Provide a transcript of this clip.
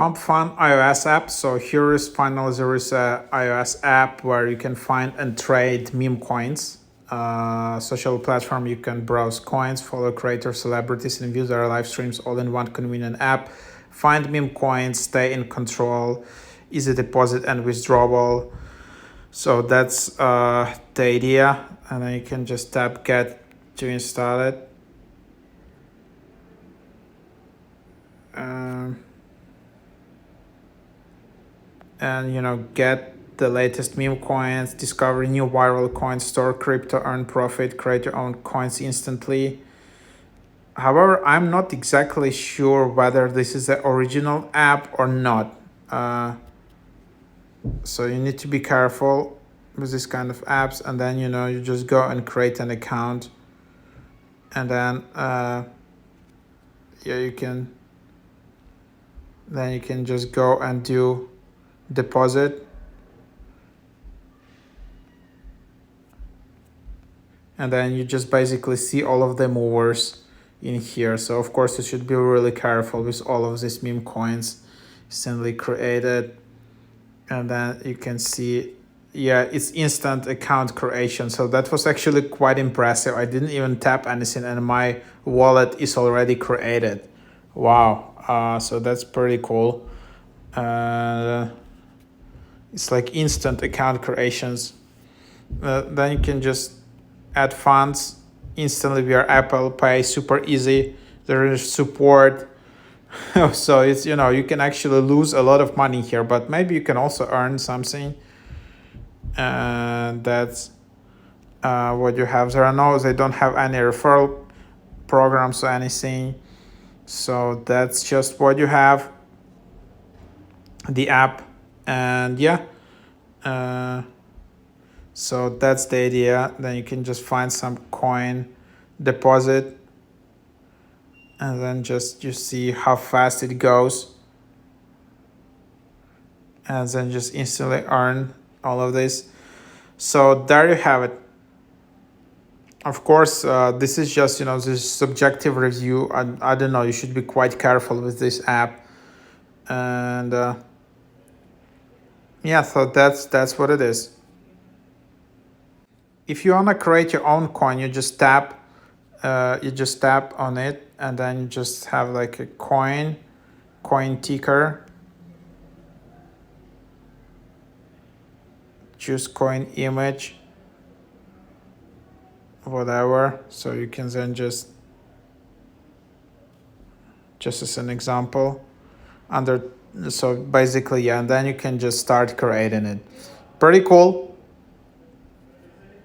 pump.fun iOS app. So here is finally there is a iOS app where you can find and trade meme coins. Social platform, you can browse coins, follow creators, celebrities, and view their live streams all in one convenient app. Find meme coins, stay in control, easy deposit and withdrawal. So that's the idea, and then you can just tap get to install it. And get the latest meme coins, discover new viral coins, store crypto, earn profit, create your own coins instantly. However, I'm not exactly sure whether this is the original app or not. So you need to be careful with this kind of apps, and then you just go and create an account, and then you can just go and do deposit, and then you just basically see all of the movers in here. So of course you should be really careful with all of these meme coins instantly created. And then you can see, it's instant account creation. So that was actually quite impressive. I didn't even tap anything and my wallet is already created. Wow. So that's pretty cool. It's like instant account creations. Then you can just add funds instantly via Apple Pay, super easy. There is support. So it's, you can actually lose a lot of money here, but maybe you can also earn something. And that's what you have there. No, they don't have any referral programs or anything. So that's just what you have, the app. And so that's the idea. Then you can just find some coin, deposit, and then you see how fast it goes, and then just instantly earn all of this. So there you have it. Of course, this is just this subjective review. I don't know, you should be quite careful with this app. And so that's what it is. If you want to create your own coin, you just tap on it, and then you just have like a coin ticker, choose coin image, whatever. So you can then just as an example so basically, and then you can just start creating it. Pretty cool.